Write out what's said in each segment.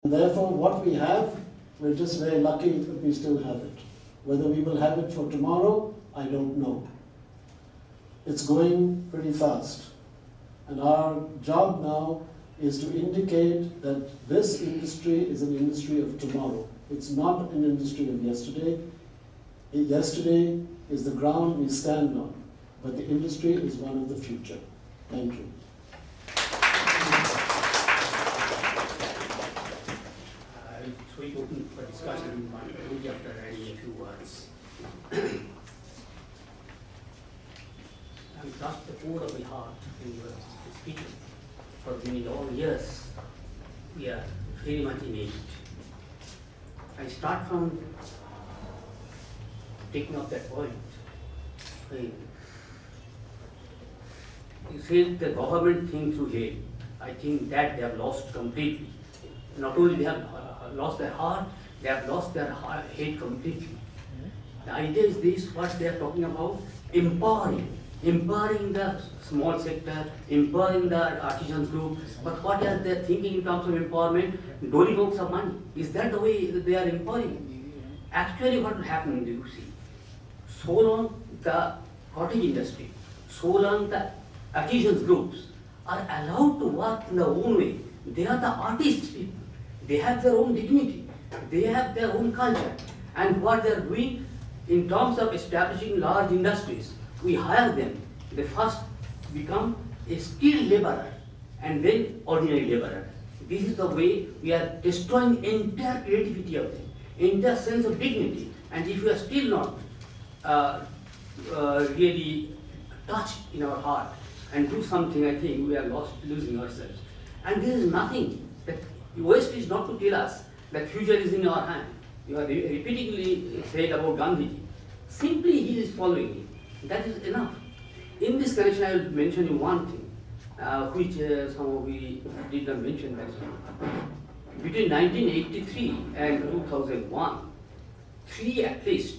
Therefore, what we have, we're just very lucky that we still have it. Whether we will have it for tomorrow, I don't know. It's going pretty fast. And our job now is to indicate that this industry is an industry of tomorrow. It's not an industry of yesterday. Yesterday is the ground we stand on, but the industry is one of the future. Thank you. We open for discussion only after adding a few words. I'm touched the core of my heart when you were speaking. For many long years, we are very much in it. I start from taking up that point. When you say the government thinks to help, I think that they have lost completely. Not only they have lost their heart, they have lost their head completely. The idea is this, what they are talking about, empowering the small sector, empowering the artisans group, but what are they thinking in terms of empowerment? Doling out some money. Is that the way they are empowering? Actually what will happen, do you see? So long the cottage industry, so long the artisans groups are allowed to work in their own way. They are the artists people. They have their own dignity. They have their own culture. And what they are doing in terms of establishing large industries, we hire them. They first become a skilled laborer and then ordinary laborer. This is the way we are destroying entire creativity of them, entire sense of dignity. And if we are still not really touched in our heart and do something, I think we are losing ourselves. And there is nothing that West is not to tell us that future is in our hand. You have repeatedly said about Gandhiji. Simply he is following it. That is enough. In this connection, I will mention you one thing, which some of we did not mention. Between 1983 and 2001, three at least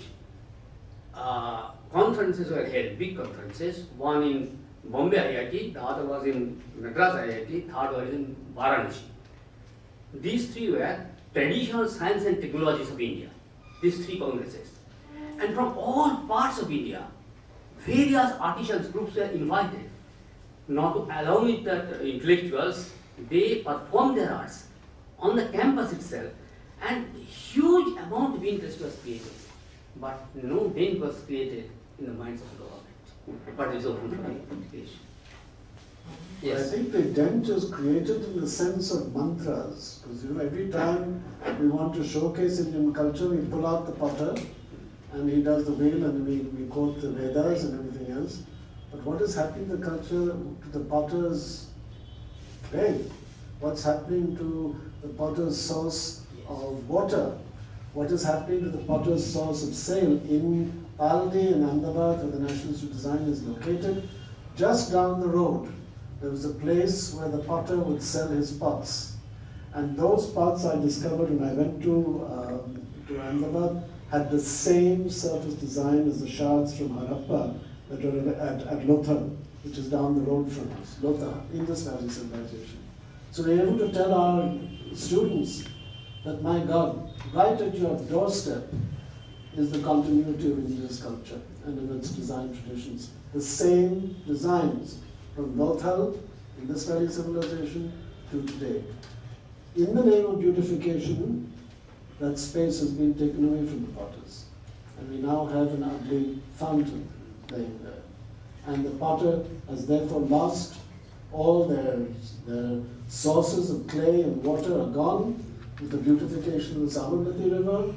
conferences were held, big conferences. One in Bombay IIT, the other was in Madras IIT, third was in Varanasi. These three were traditional science and technologies of India, these three congresses. And from all parts of India, various artisans groups were invited. Not along with the intellectuals, they performed their arts on the campus itself, and huge amount of interest was created. But no dent was created in the minds of the government. But it's open for education. Yes. I think the dent is created in the sense of mantras, because every time we want to showcase Indian culture, we pull out the potter, and he does the wheel, and we quote the Vedas and everything else. But what is happening to the culture, to the potter's clay? What's happening to the potter's source of water? What is happening to the potter's source of sail in Paldi in Ahmedabad, where the National Institute of Design is located? Just down the road, there was a place where the potter would sell his pots. And those pots I discovered when I went to Ahmedabad had the same surface design as the shards from Harappa that were at Lothal, which is down the road from us, Lothal, Indus Valley Civilization. So we're able to tell our students that, my God, right at your doorstep is the continuity of India's culture and of its design traditions. The same designs from Lothal, Indus Valley Civilization, to today. In the name of beautification, that space has been taken away from the potters. And we now have an ugly fountain laying there. And the potter has therefore lost all their sources of clay and water are gone with the beautification of the Sabarmati River.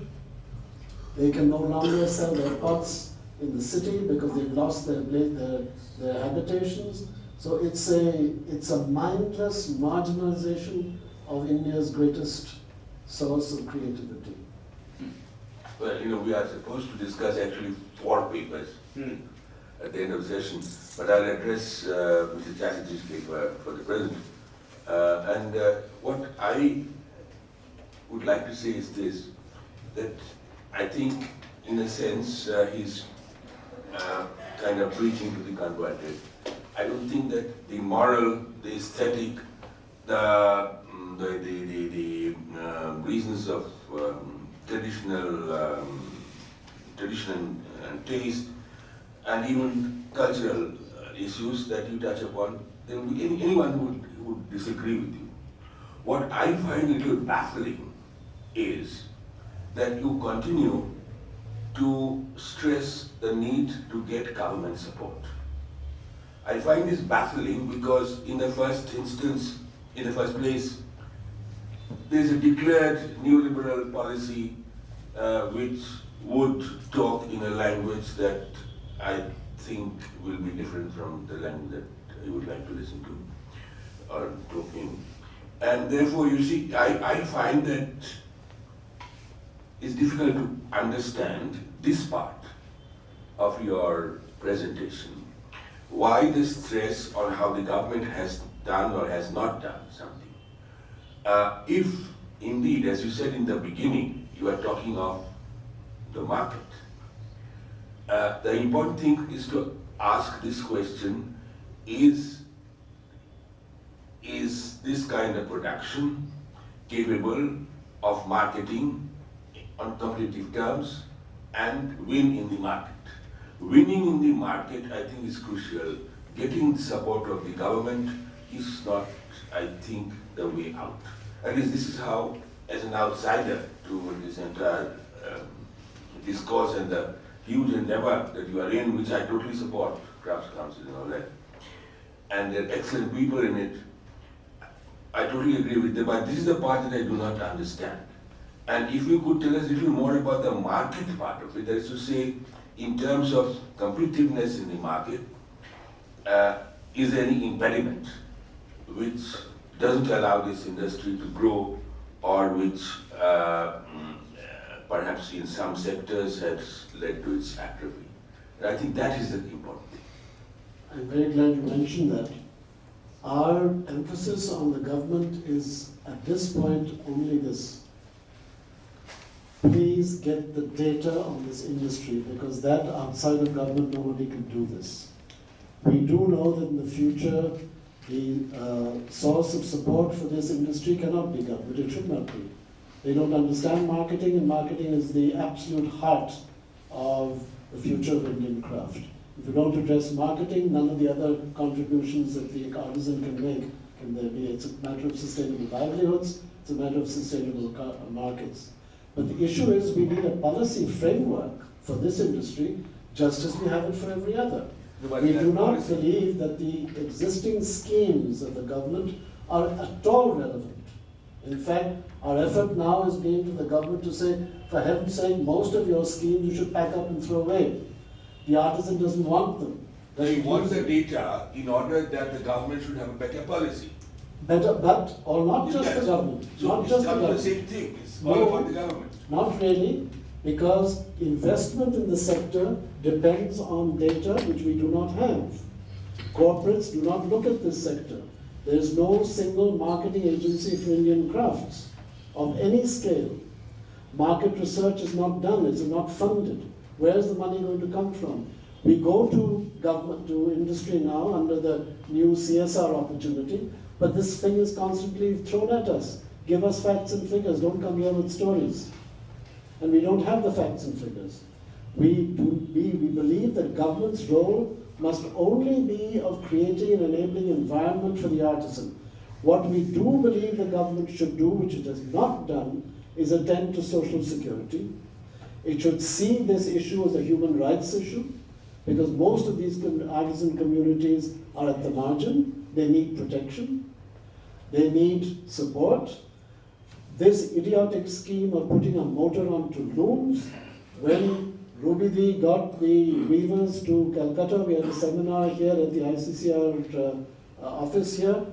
They can no longer sell their pots in the city because they've lost their habitations. So it's a mindless marginalization of India's greatest source of creativity. Well, we are supposed to discuss actually 4 papers at the end of the session, but I'll address Mr. Chatterjee's paper for the present. And what I would like to say is this, that I think, in a sense, he's kind of preaching to the converted. I don't think that the moral, the aesthetic, the the reasons of traditional tradition and taste, and even cultural issues that you touch upon, there will be anyone who would disagree with you. What I find a little baffling is that you continue to stress the need to get government support. I find this baffling because in the first place, there is a declared neoliberal policy which would talk in a language that I think will be different from the language that you would like to listen to or talk in. And therefore, you see, I find that it's difficult to understand this part of your presentation. Why the stress on how the government has done or has not done something? If indeed, as you said in the beginning, you are talking of the market, the important thing is to ask this question, is this kind of production capable of marketing on competitive terms and win in the market? Winning in the market, I think, is crucial. Getting the support of the government is not, I think, the way out. At least this is how, as an outsider to this entire discourse and the huge endeavor that you are in, which I totally support, Crafts Council and all that, and there are excellent people in it, I totally agree with them, but this is the part that I do not understand. And if you could tell us a little more about the market part of it, that is to say, in terms of competitiveness in the market, is there any impediment which doesn't allow this industry to grow, or which perhaps in some sectors has led to its atrophy? And I think that is the important thing. I'm very glad you mentioned that. Our emphasis on the government is, at this point, only this. Please get the data on this industry, because that outside of government, nobody can do this. We do know that in the future, the source of support for this industry cannot be government, it should not be. They don't understand marketing, and marketing is the absolute heart of the future of Indian craft. If you don't address marketing, none of the other contributions that the artisan can make can there be. It's a matter of sustainable livelihoods, it's a matter of sustainable markets. But the issue is we need a policy framework for this industry, just as we have it for every other. We do not believe that the existing schemes of the government are at all relevant. In fact, our effort now is being to the government to say, for heaven's sake, most of your schemes you should pack up and throw away. The artisan doesn't want them. They want the data in order that the government should have a better policy. Better, but, or not just the government. So not just the government. The same thing. It's all about the government. Not really, because investment in the sector depends on data which we do not have. Corporates do not look at this sector. There is no single marketing agency for Indian crafts of any scale. Market research is not done, it's not funded. Where is the money going to come from? We go to government, to industry now under the new CSR opportunity, but this thing is constantly thrown at us. Give us facts and figures, don't come here with stories. And we don't have the facts and figures. We believe that government's role must only be of creating an enabling environment for the artisan. What we do believe the government should do, which it has not done, is attend to social security. It should see this issue as a human rights issue, because most of these artisan communities are at the margin. They need protection. They need support. This idiotic scheme of putting a motor onto looms, when Ruby got the weavers to Calcutta, we had a seminar here at the ICCR office here,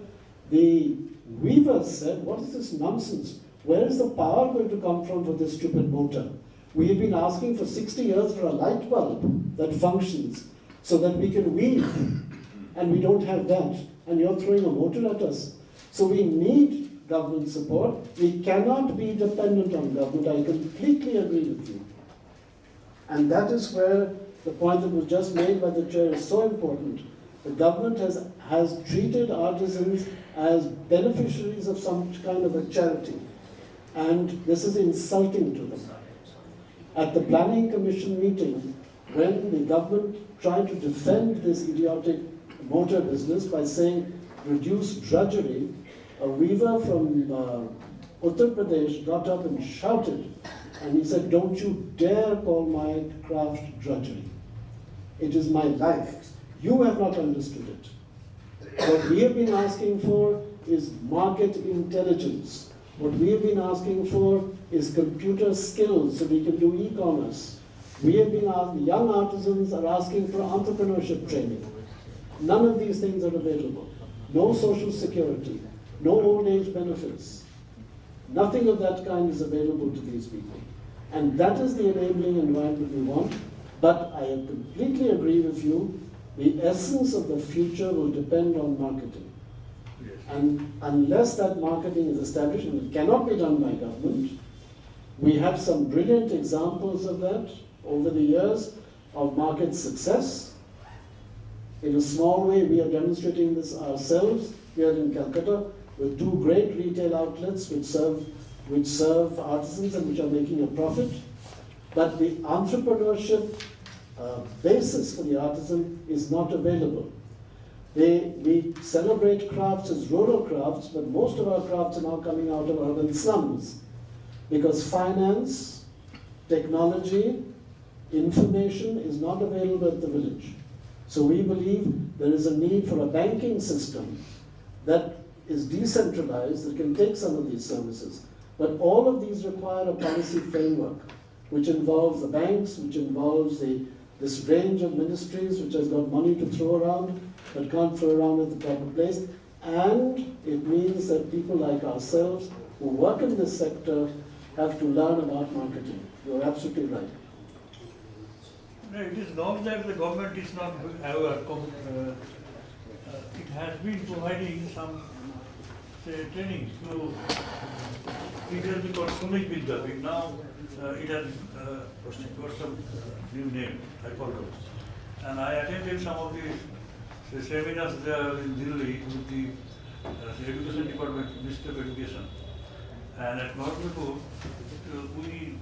the weavers said, what is this nonsense? Where is the power going to come from for this stupid motor? We have been asking for 60 years for a light bulb that functions so that we can weave, and we don't have that, and you're throwing a motor at us. So we need government support. We cannot be dependent on government. I completely agree with you. And that is where the point that was just made by the chair is so important. the government has treated artisans as beneficiaries of some kind of a charity. And this is insulting to them. At the Planning Commission meeting, when the government tried to defend this idiotic motor business by saying reduce drudgery, a weaver from Uttar Pradesh got up and shouted, and he said, "Don't you dare call my craft drudgery. It is my life. You have not understood it." What we have been asking for is market intelligence. What we have been asking for is computer skills so we can do e-commerce. We have been asking, young artisans are asking for entrepreneurship training. None of these things are available. No social security, no old age benefits. Nothing of that kind is available to these people. And that is the enabling environment we want. But I completely agree with you, the essence of the future will depend on marketing. And unless that marketing is established, and it cannot be done by government, we have some brilliant examples of that over the years of market success. In a small way, we are demonstrating this ourselves here in Calcutta with 2 great retail outlets which serve artisans and which are making a profit. But the entrepreneurship basis for the artisan is not available. We celebrate crafts as rural crafts, but most of our crafts are now coming out of urban slums because finance, technology, information is not available at the village. So we believe there is a need for a banking system that is decentralized, that can take some of these services. But all of these require a policy framework, which involves the banks, which involves this range of ministries, which has got money to throw around, but can't throw around at the proper place. And it means that people like ourselves who work in this sector have to learn about marketing. You're absolutely right. No, it is not that the government is not aware. It has been providing some training to previously called Sumit Vidya. Now it has got some new name, I forgot. And I attended some of the seminars there in Delhi with the Education Department, Minister of Education. And at Mahaprabhu, we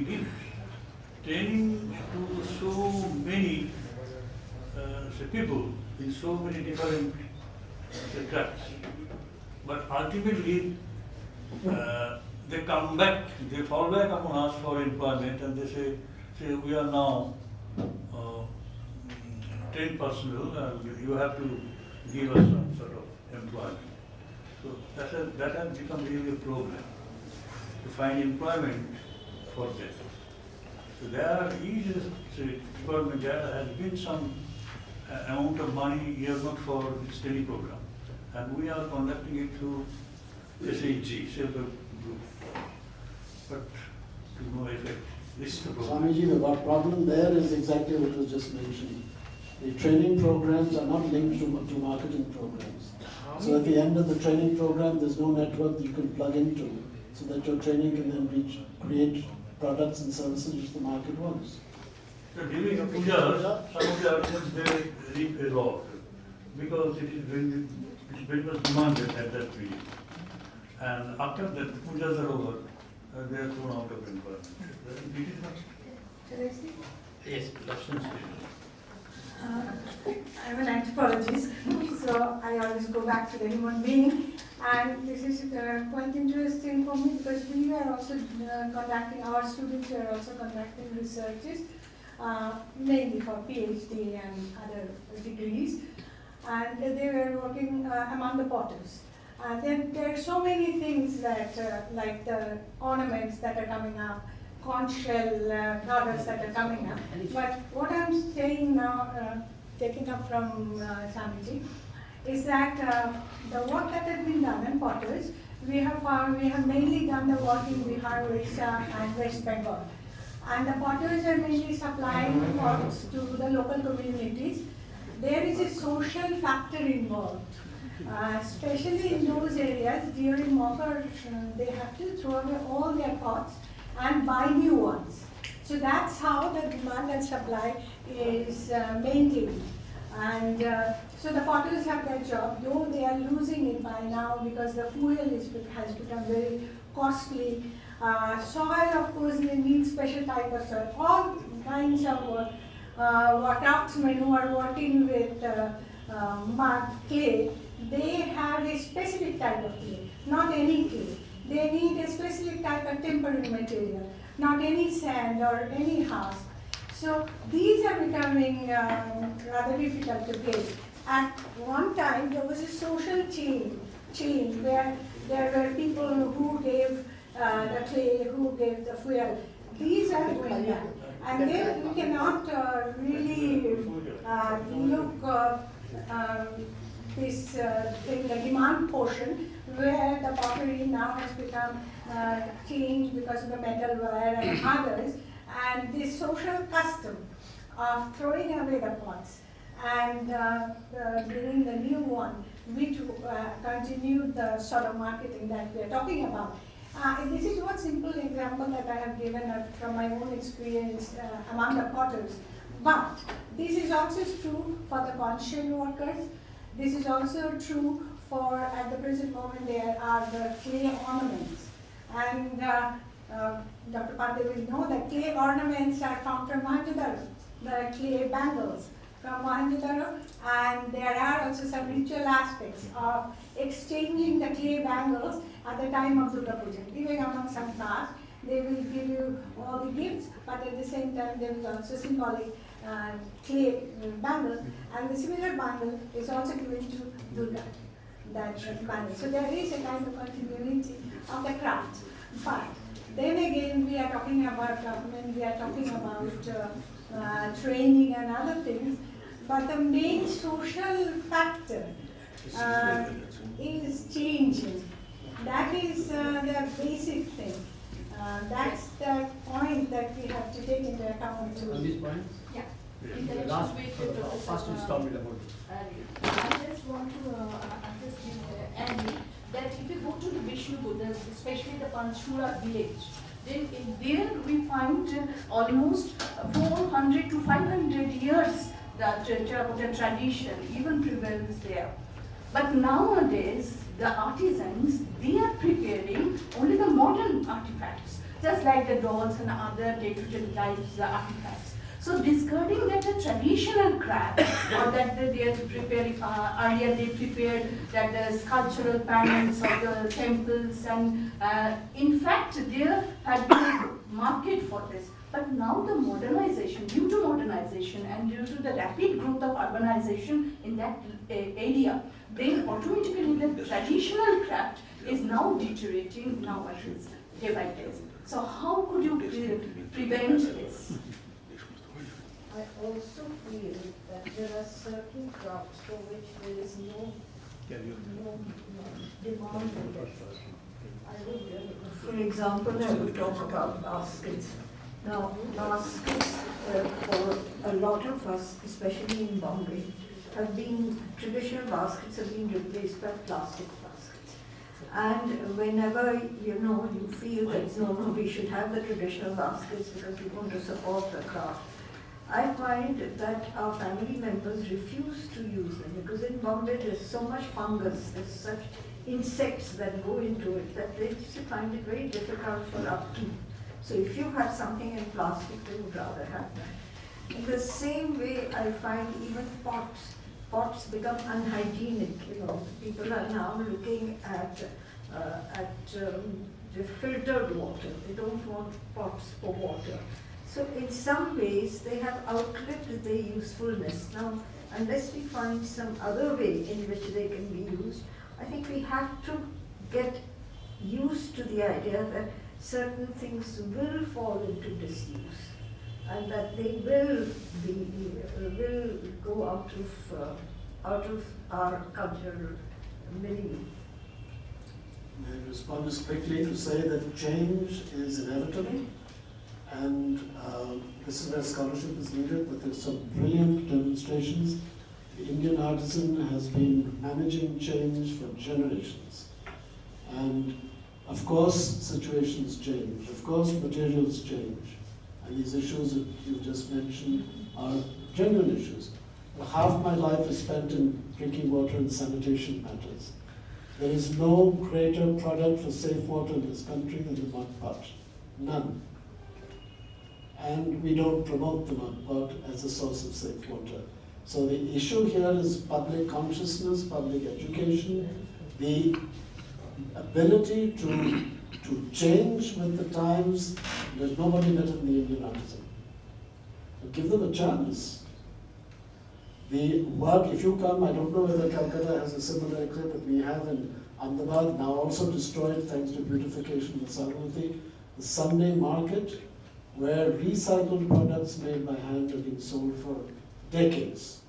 give training to so many people in so many different crafts. But ultimately, they come back, they fall back upon us for employment, and they say we are now trained personnel, and you have to give us some sort of employment. So that has become really a problem to find employment for them. So there is a department, there has been some amount of money earmarked for this training program, and we are conducting it through SHG, self-help group, but to no effect. This is the problem. Swamiji, the problem there is exactly what was just mentioned. The training programs are not linked to marketing programs. So at the end of the training program, there's no network that you can plug into, so that your training can then create products and services which the market wants. So during the pujas, some of the artisans they reap a lot because it is very much demanded at that period. And after that, the pujas are over, they are thrown out of employment. It is not. Shall I see? Yes, Lakshman. I'm an anthropologist, so I always go back to the human being. And this is quite interesting for me because we are also conducting, our students are also conducting researches, mainly for PhD and other degrees. And they were working among the potters. There are so many things that, like the ornaments that are coming up, conch shell products that are coming up. But what I'm saying now, taking up from Swamiji, is that the work that has been done in potters, we have mainly done the work in Bihar, Orissa, and West Bengal. And the potters are mainly supplying pots to the local communities. There is a social factor involved. Especially in those areas, during Makar, they have to throw away all their pots and buy new ones. So that's how the demand and supply is maintained. And so the potters have their job, though they are losing it by now because the fuel has become very costly. Soil, of course, they need special type of soil. All kinds of craftsmen who are working with mud, clay, they have a specific type of clay, not any clay. They need a specific type of tempering material, not any sand or any husk. So these are becoming rather difficult to get. At one time, there was a social change where there were people who gave the clay, who gave the fuel. These are going down. And then we cannot really look this in the demand portion where the pottery now has become changed because of the metal wire and others. And this social custom of throwing away the pots and bringing the new one, which continued the sort of marketing that we are talking about. This is one simple example that I have given from my own experience among the potters. But this is also true for the construction workers. This is also true for, at the present moment, there are the clay ornaments. And Dr. Pandey will know that clay ornaments are found from Mohenjo-daro. There are clay bangles from Mohenjo-daro, and there are also some ritual aspects of exchanging the clay bangles at the time of Durga Puja. Even among some castes, they will give you all the gifts, but at the same time there is also symbolic clay bangle, and the similar bangle is also given to Durga, that bangle. So there is a kind of continuity of the craft. But then again, we are talking about government, we are talking about training and other things, but the main social factor is changing. That is the basic thing. That's the point that we have to take into account too. On this point? Yeah. Last first installment about it. I just want to understand, Andy, that if you go to the Vishnupur, especially the Panchkula village, then there we find almost 400 to 500 years that terracotta tradition even prevails there. But nowadays, the artisans, they are preparing only the modern artifacts, just like the dolls and other day-to-day life artifacts. So discarding that the traditional craft, or that they are preparing, earlier they prepared that the sculptural panels of the temples, and in fact there had been a market for this. But now the modernization, due to modernization and due to the rapid growth of urbanization in that area, then automatically the traditional craft is now deteriorating nowadays, day by day. So how could you prevent this? I also feel that there are certain crafts for which there is no demand for it. For example, I would talk about baskets. Now, baskets for a lot of us, especially in Bombay, traditional baskets have been replaced by plastic baskets. And whenever, you feel that, no, we should have the traditional baskets because we want to support the craft, I find that our family members refuse to use them because in Bombay there's so much fungus, there's such insects that go into it that they just find it very difficult for upkeep. So if you have something in plastic, they would rather have that. In the same way, I find even pots become unhygienic. People are now looking at the filtered water. They don't want pots for water. So in some ways, they have outlived their usefulness. Now, unless we find some other way in which they can be used, I think we have to get used to the idea that certain things will fall into disuse and that they will go out of our cultural milieu. May I respond just quickly to say that change is inevitable, and this is where scholarship is needed, but there's some brilliant demonstrations. The Indian artisan has been managing change for generations, and Of course, situations change. Of course, materials change. And these issues that you just mentioned are genuine issues. Half my life is spent in drinking water and sanitation matters. There is no greater product for safe water in this country than the mud pot. None. And we don't promote the mud pot as a source of safe water. So the issue here is public consciousness, public education, the ability to change with the times. There's nobody better than the Indian artisan. So give them a chance. The work, if you come, I don't know whether Calcutta has a similar exhibit, but we have in Ahmedabad, now also destroyed thanks to beautification of Sabarmati, the Sunday market, where recycled products made by hand have been sold for decades.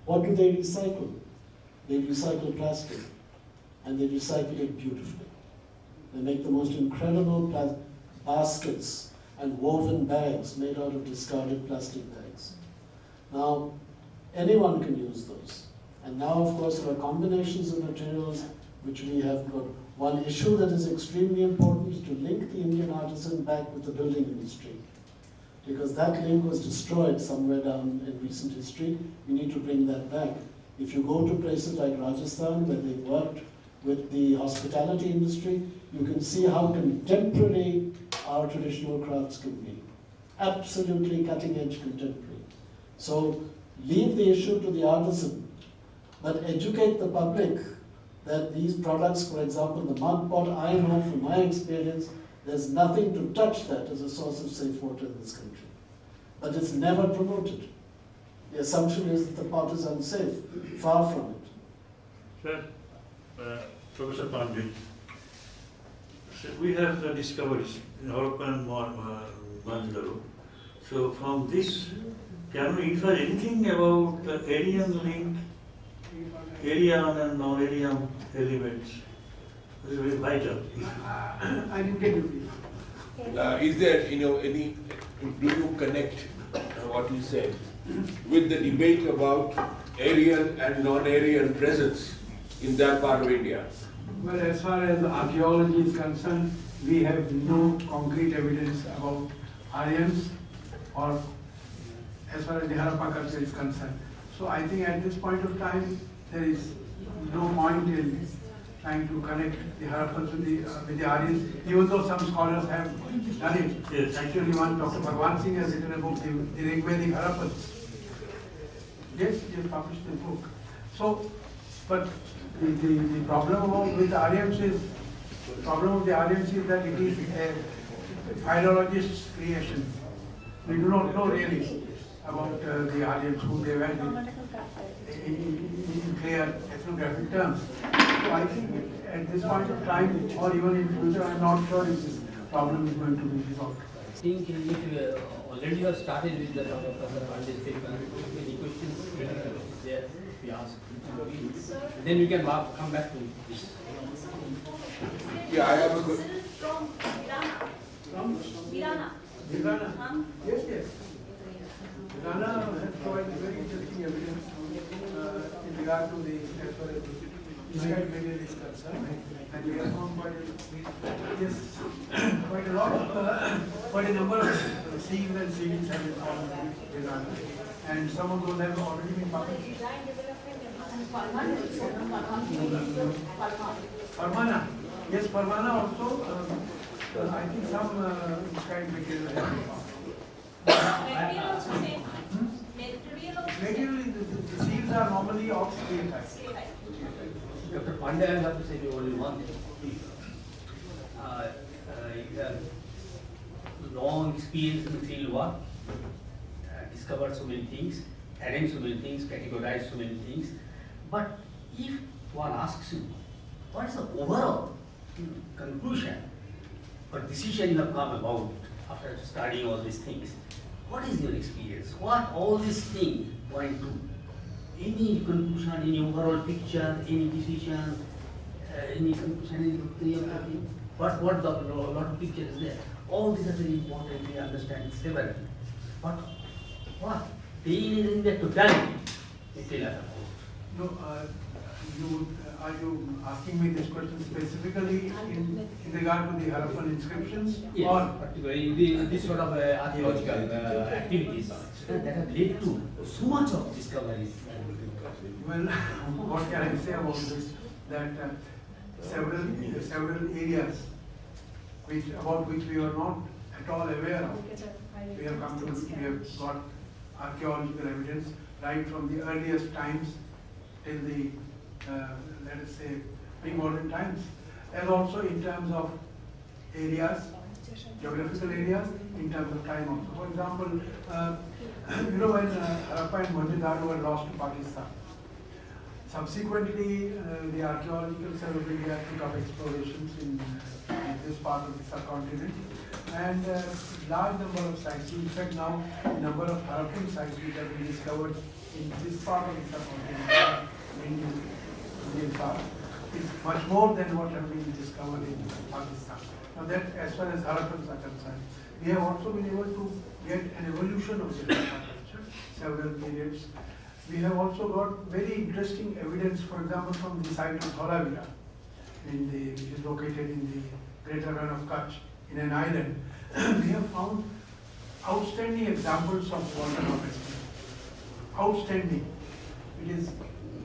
What do they recycle? They recycle plastic, and they recycle it beautifully. They make the most incredible baskets and woven bags made out of discarded plastic bags. Now, anyone can use those. And now, of course, there are combinations of materials which we have got. One issue that is extremely important is to link the Indian artisan back with the building industry. Because that link was destroyed somewhere down in recent history. We need to bring that back. If you go to places like Rajasthan, where they've worked with the hospitality industry, you can see how contemporary our traditional crafts can be. Absolutely cutting-edge contemporary. So leave the issue to the artisan, but educate the public that these products, for example, the mud pot, I know from my experience, there's nothing to touch that as a source of safe water in this country. But it's never promoted. The assumption is that the pot is unsafe. Far from it. Sir, Professor Pandey, so we have the discoveries in Harappan and Mohenjo-daro. So from this, can we infer anything about the Aryan link, Aryan and non-Aryan elements? This is very vital. I didn't get you. Is there, any, do you connect what you said with the debate about Aryan and non-Aryan presence in that part of India? Well, as far as archaeology is concerned, we have no concrete evidence about Aryans, or as far as the Harappa culture is concerned. So I think at this point of time, there is no point in trying to connect the Harappans with the Aryans, even though some scholars have done it. Yes. Actually, one, Dr. Bhagwan Singh has written a book, the Rigvedic Harappans. Yes, he has published the book. So, but the problem with the Aryans is, that it is a philologist's creation. We do not know really about the Aryans, who they were in clear ethnographic terms. So I think at this point of time, or even in future, I am not sure if this problem is going to be resolved. I think if you already have started with the Professor Pandey's paper, any questions there we ask. Then we can come back to this. Yeah, I have a good. From Virana. From Virana. Virana. Yes, yes. Virana has provided very interesting evidence in regard to the as far as the Israel material is concerned, and we have found quite a lot of quite a number of seals and seals have been found in Virana, and some of those have already been published. Parmana. Yes, Parmana also, I think some inscribed material has been found. Material also same. Material, the seals are normally of scale type. Dr. Pandey, I have to say you only one thing. You have long experience in the field work, discovered so many things, arranged so many things, categorized so many things. But if one asks you, what is the overall conclusion or decision you have come about after studying all these things? What is your experience? What all these things point to? Any conclusion, any overall picture, any decision, any conclusion, any thing? What the lot of pictures there? All these are very important. We understand several. But what? Pain is in the totality. Tell us about. No, you would are you asking me this question specifically in regard to the Harappan inscriptions? Yes, Or particularly this sort of archaeological activities that have led to so much of discoveries. well, what can I say about this? That several areas about which we are not at all aware of. We have got archaeological evidence right from the earliest times till the, let us say, pre-modern times, and also in terms of areas, geographical areas, in terms of time also. For example, when Harappa and Mohenjo-daro were lost to Pakistan, subsequently the Archaeological Survey of India took up explorations in this part of the subcontinent, and large number of sites. In fact, now the number of Harappan sites which have been discovered in this part of the subcontinent, Indian part, is much more than what have been discovered in Pakistan. Now that, as far as Harappans are concerned, we have also been able to get an evolution of the Harappa culture, several periods. We have also got very interesting evidence, for example, from the site of Dholavira, which is located in the greater run of Kutch, in an island. We have found outstanding examples of water harvesting. Outstanding. It is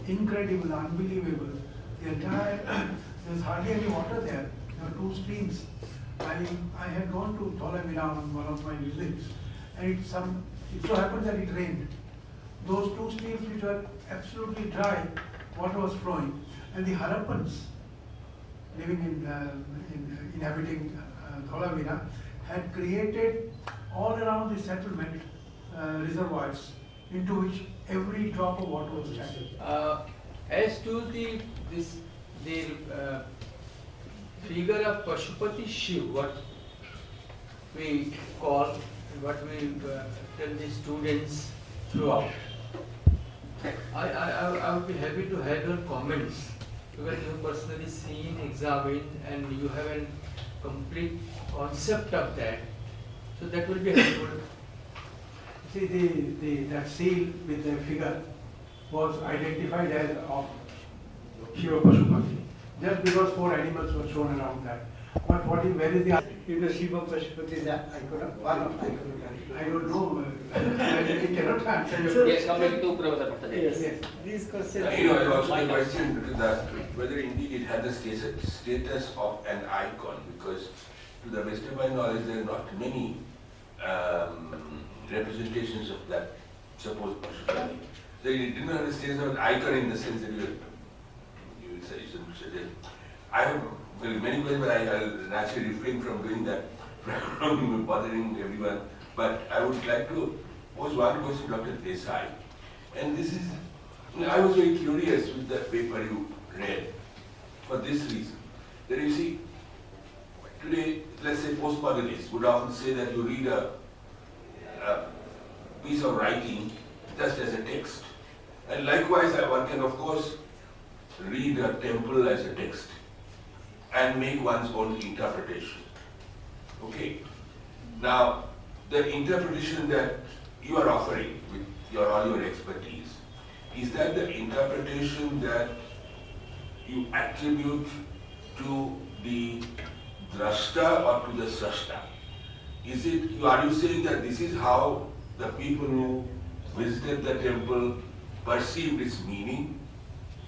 incredible, unbelievable. The entire, there's hardly any water there. There are two streams. I had gone to Dholavira on one of my visits, and it so happened that it rained. Those two streams which were absolutely dry, water was flowing, and the Harappans living inhabiting Dholavira had created all around the settlement reservoirs into which every drop of water was channeled. As to the figure of Pashupati Shiv, what we call, what we tell the students throughout, I would be happy to have your comments, because you have personally seen, examined, and you have a complete concept of that. So that will be helpful. See, that seal with the figure was identified as of Shiva Pashupati, just because 4 animals were shown around that. But where is the Shiva Pashupati? I don't know. I cannot answer. Yes, come back to Professor Bhattacharya. Yes. These questions. Also the question that whether indeed it had the status of an icon, because to the best of my knowledge there are not many representations of that supposed Pashupati. So it didn't have the status of an icon in the sense that you would say. I have many questions, but I'll naturally refrain from doing that, from bothering everyone. But I would like to pose one question to Dr. Desai. And this is, I was very curious with the paper you read for this reason. That you see, today, let's say postmodernists would often say that you read a piece of writing just as a text. And likewise, one can of course read a temple as a text and make one's own interpretation. Okay? Now, the interpretation that you are offering with all your expertise, is that the interpretation that you attribute to the drashta or to the srashta? Are you saying that this is how the people who visited the temple perceived its meaning?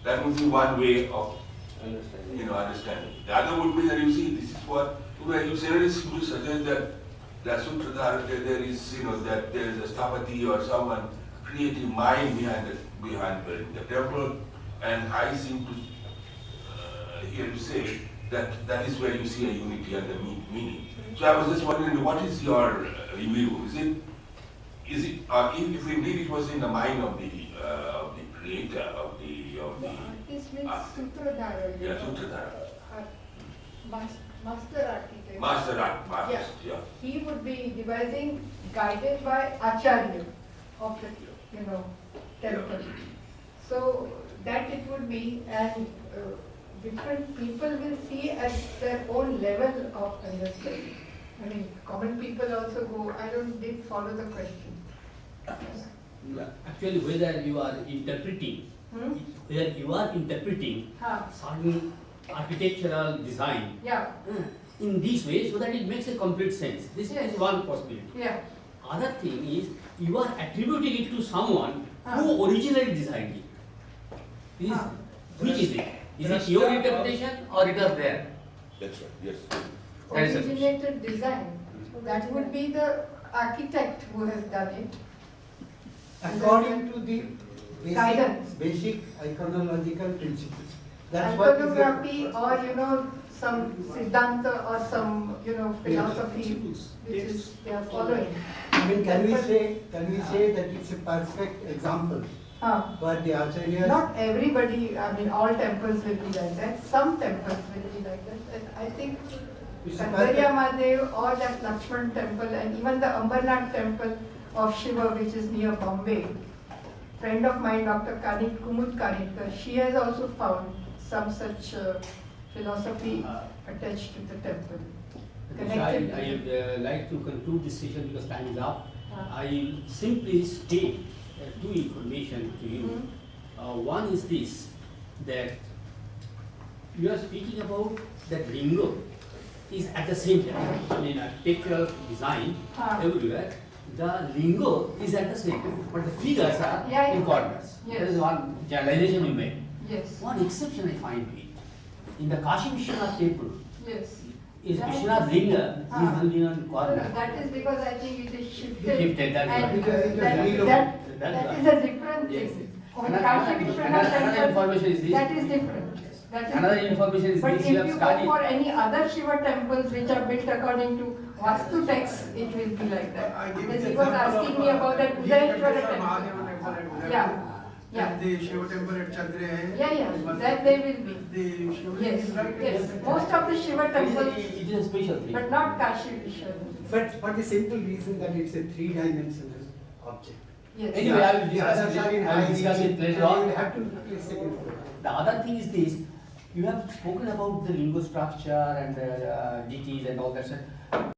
That would be one way of understanding. The other would be that you see, this is what you generally seem to suggest that Suttradhara, there is that there is a sthapati or someone creative mind behind the temple, and I seem to hear you say that is where you see a unity and the meaning. So I was just wondering, what is your view? Is it if indeed it was in the mind of the creator of the artist means Sutradhara. Yeah, Sutradhara. Master architect. Master artist, yeah. He would be devising guided by Acharya of the temple. So that it would be, and different people will see at their own level of understanding. I mean, common people also go, didn't follow the question. Actually, whether you are interpreting where you are interpreting certain architectural design Yeah. in this way so that it makes a complete sense. This Yes. is one possibility. Yeah. Other thing is you are attributing it to someone who originally designed it. This, which is it? Is it your interpretation or it was there? That's right, yes. That is a- Originated design. That would be the architect who has done it. According to the Guidance. basic iconological principles. That's what is the- Iconography or some Siddhanta or some philosophy which is they are following. I mean, can we say that it's a perfect example? But the Acharya. Not everybody, I mean, all temples will be like that. Some temples will be like that. And I think Kandarya Mahadev or that Lakshman temple and even the Ambarnath temple of Shiva, which is near Bombay. Friend of mine, Dr. Kumud Kanitkar, she has also found some such philosophy attached to the temple. Connected. I would like to conclude this session because time is up. I simply state two information to you. One is this, that you are speaking about that lingo is at the same time. I mean, architectural design everywhere. The lingo is at the same time, but the figures are in corners. Yes. That is one generalization we made. Yes. One exception I find it. In the Kashi Vishwanath temple, Yes. is Vishwanath Linga is only on corner. That is because I think it is shifted. Shifted, that's and right. that is a different Yes. thing. On Kashi Vishwanath Another temple, information is this. that is different. That is Another different. information is But this. if You have you go studied. for any other Shiva temples which are built according to Vastu text, it will be like that. I give Because the he was example asking of, me about that Udayeshwara temple. Mahadeva temple at Udaipur. Yeah. Yeah. And the Shiva temple at Chadre. Yeah, that they will be. The Shiva Yes, is right. yes. Most of the Shiva temples, It is a special thing. but not Kashi Vishwanath. But for the simple reason that it's a three-dimensional object. Yes. Anyway, I will The others discuss are it. in I will high discuss it region, later so you on. will have to replace second floor. The other thing is this. You have spoken about the lingo structure and the deities and all that stuff.